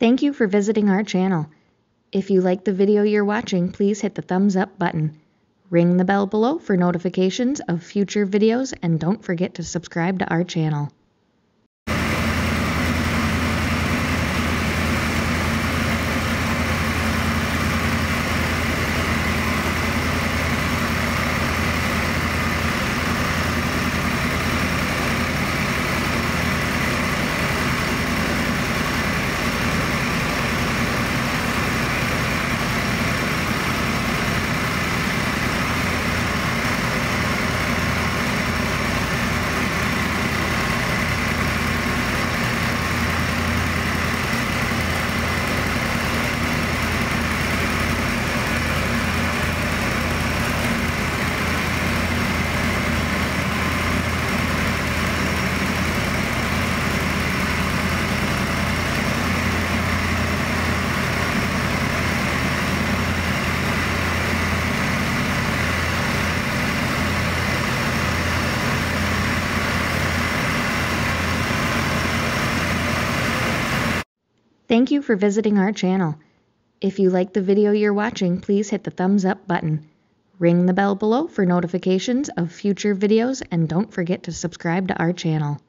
Thank you for visiting our channel. If you like the video you're watching, please hit the thumbs up button. Ring the bell below for notifications of future videos and don't forget to subscribe to our channel. Thank you for visiting our channel. If you like the video you're watching, please hit the thumbs up button. Ring the bell below for notifications of future videos and don't forget to subscribe to our channel.